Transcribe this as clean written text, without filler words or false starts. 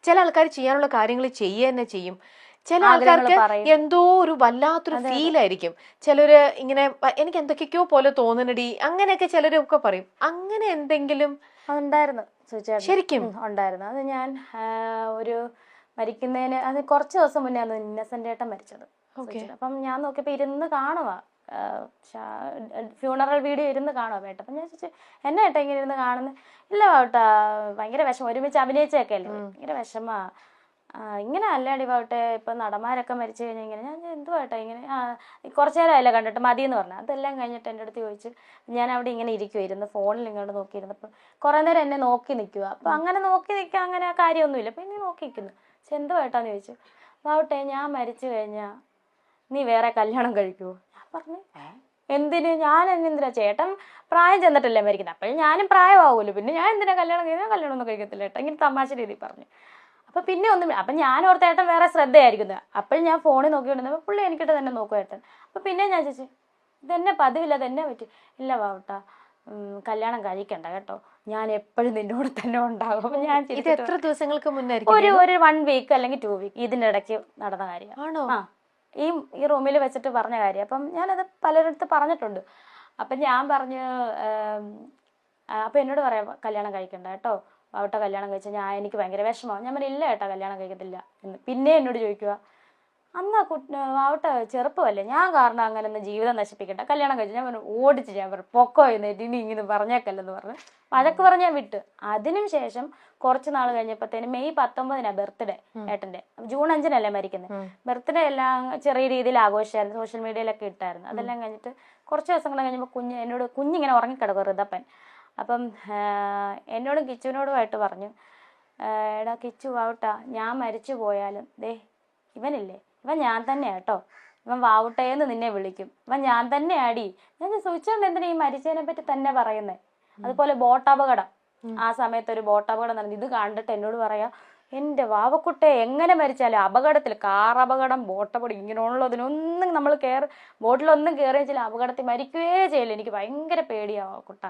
ചില ആൾക്കാർ ചെയ്യാനുള്ള കാര്യങ്ങൾ ചെയ്യുക തന്നെ ചെയ്യും. ചില ആൾക്കാർക്ക് എന്തോ ഒരു വല്ലാത്തൊരു ഫീൽ ആയിരിക്കും. ചിലര് ഇങ്ങനെ എനിക്ക് എന്തൊക്കെയോ പോലെ തോന്നണടി അങ്ങനെയൊക്കെ ചിലരൊക്കെ പറയും. അങ്ങനെ എന്തെങ്കിലും ഉണ്ടായിരുന്നു ശരിക്കും ഉണ്ടായിരുന്നു. അത് ഞാൻ ഒരു മരിക്കുന്നതിന് അത് കുറച്ച് ദിവസം മുന്നേ ആണ് ഇന്നസെന്റ് ഏട്ടൻ മരിച്ചത്. അപ്പം ഞാൻ നോക്കിയപ്പോ ഇരുന്ന് കാണുവാ, ഫ്യൂണറൽ വീഡിയോ ഇരുന്ന് കാണുവാ വേട്ട. അപ്പം ഞാൻ ചോദിച്ചു എന്നെ ഏട്ടാ ഇങ്ങനെ ഇരുന്ന് കാണുന്നു. ഇല്ല വേട്ടാ ഭയങ്കര വിഷമം, ഒരുമിച്ച് അഭിനയിച്ചൊക്കെ അല്ലേ, ഭയങ്കര വിഷമാ. ഇങ്ങനെ അല്ലാടി പാവട്ടെ, ഇപ്പം നടന്മാരൊക്കെ മരിച്ചു കഴിഞ്ഞാൽ ഇങ്ങനെ. ഞാൻ എന്തുവാട്ടെ ഇങ്ങനെ, കുറച്ചു നേരമല്ലേ കണ്ടിട്ട് മതി എന്ന് പറഞ്ഞു. അതെല്ലാം കഴിഞ്ഞിട്ട് എൻ്റെ അടുത്ത് ചോദിച്ചു. ഞാൻ അവിടെ ഇങ്ങനെ ഇരിക്കുമായിരുന്നു, ഫോണിൽ ഇങ്ങോട്ട് നോക്കിയിരുന്നപ്പം കുറേ നേരം എന്നെ നോക്കി നിൽക്കുക. അപ്പം അങ്ങനെ നോക്കി നിൽക്കുക അങ്ങനെ കാര്യമൊന്നുമില്ല. അപ്പം എന്നെ നോക്കി നിൽക്കുന്നു. പക്ഷെ എന്തുവായിട്ടാന്ന് ചോദിച്ചു. പാവട്ടെ ഞാൻ മരിച്ചു കഴിഞ്ഞാൽ നീ വേറെ കല്യാണം കഴിക്കുമോ? ഞാൻ പറഞ്ഞു എന്തിന്, ഞാൻ എന്തിനാ, ചേട്ടൻ പ്രായം ചെന്നിട്ടല്ലേ മരിക്കുന്നത്, അപ്പോഴും ഞാനും പ്രായമാവുമല്ലോ, പിന്നെ ഞാൻ എന്തിനാ കല്യാണം കഴിക്കുന്നത്, കല്യാണം ഒന്നും കഴിക്കത്തില്ല ഏട്ടാ, ഇങ്ങനെ തമാശ രീതിയിൽ പറഞ്ഞു. അപ്പം പിന്നെ ഒന്നും, അപ്പം ഞാൻ ഓർത്ത ഏട്ടൻ വേറെ ശ്രദ്ധയായിരിക്കുന്നത്. അപ്പോഴും ഞാൻ ഫോണിൽ നോക്കിക്കൊണ്ടിരുന്നപ്പോൾ പുള്ളി എനിക്കിട്ട് തന്നെ നോക്കും ഏട്ടൻ. അപ്പം പിന്നെ ഞാൻ ചോദിച്ചു ഇതെന്നെ പതിവില്ല, അതെന്നെ പറ്റി. ഇല്ല പാവട്ടാ കല്യാണം കഴിക്കണ്ട കേട്ടോ, ഞാൻ എപ്പോഴും നിന്നോട് തന്നെ ഉണ്ടാകും. അപ്പം ഞാൻ ഇത് എത്ര ദിവസങ്ങൾക്ക് മുന്നേ? ഒരു 1 വീക്ക് അല്ലെങ്കിൽ 2 വീക്ക് ഇതിൻ്റെ ഇടയ്ക്ക് നടന്ന കാര്യമാണ്. ഈ റൂമിൽ വെച്ചിട്ട് പറഞ്ഞ കാര്യം. അപ്പം ഞാനത് പലരിടത്ത് പറഞ്ഞിട്ടുണ്ട്. അപ്പം ഞാൻ പറഞ്ഞു, അപ്പം എന്നോട് പറയാം കല്യാണം കഴിക്കണ്ട കേട്ടോ, അവിടെ കല്യാണം കഴിച്ചാൽ എനിക്ക് ഭയങ്കര വിഷമമാണ്. ഞാൻ പറഞ്ഞു ഇല്ല ഏട്ടാ കല്യാണം കഴിക്കത്തില്ല എന്ന്. പിന്നെ എന്നോട് ചോദിക്കുക അന്നാ അവിടെ ചെറുപ്പമല്ലേ, ഞാൻ കാരണം അങ്ങനെ ഒന്ന് ജീവിതം നശിപ്പിക്കട്ടെ, കല്യാണം കഴിച്ചു. ഞാൻ പറഞ്ഞു ഓടിച്ച്, ഞാൻ പറഞ്ഞു പൊക്കോ എഴുന്നേറ്റ്, ഇനി ഇങ്ങനെ പറഞ്ഞേക്കല്ലെന്ന് പറഞ്ഞു വഴക്ക് പറഞ്ഞ് ഞാൻ വിട്ട്. അതിനും ശേഷം കുറച്ച് നാൾ കഴിഞ്ഞപ്പോഴത്തേനും മെയ് 19 ബർത്ത്ഡേ ഏട്ടൻ്റെ, ജൂൺ 5 മരിക്കുന്നത്. ബർത്ത്ഡേ എല്ലാം ചെറിയ രീതിയിൽ ആഘോഷമായിരുന്നു, സോഷ്യൽ മീഡിയയിലൊക്കെ ഇട്ടായിരുന്നു. അതെല്ലാം കഴിഞ്ഞിട്ട് കുറച്ച് ദിവസങ്ങൾ കഴിഞ്ഞപ്പോൾ കുഞ്ഞിങ്ങനെ ഉറങ്ങിക്കിടക്കും ഋതപ്പൻ. അപ്പം എന്നോടും കിച്ചുവിനോടുമായിട്ട് പറഞ്ഞു എടാ കിച്ചു വാവട്ടാ, ഞാൻ മരിച്ചു പോയാലും ദേ ഇവനില്ലേ, ഇവൻ ഞാൻ തന്നെയാ കേട്ടോ, ഇവൻ വാവുട്ടേന്ന് നിന്നെ വിളിക്കും, ഇവൻ ഞാൻ തന്നെ ആടി. ഞാൻ ചോദിച്ചോണ്ട് എന്തിനാ ഈ മരിച്ചതിനെ പറ്റി തന്നെ പറയുന്നത്. അതുപോലെ ബോട്ടപകടം, ആ സമയത്ത് ഒരു ബോട്ടപകടം നടന്നു. ഇത് കണ്ടിട്ട് എന്നോട് പറയാ എൻ്റെ വാവക്കുട്ടെ എങ്ങനെ മരിച്ചാലും അപകടത്തിൽ, കാർ അപകടം, ബോട്ടപകടം, ഇങ്ങനെയുള്ളതിനൊന്നും നമ്മൾ ബോട്ടിലൊന്നും കയറി വെച്ചാൽ അപകടത്തിൽ മരിക്കുകയേ ചെയ്യില്ല, എനിക്ക് ഭയങ്കര പേടിയാ വാവക്കുട്ട.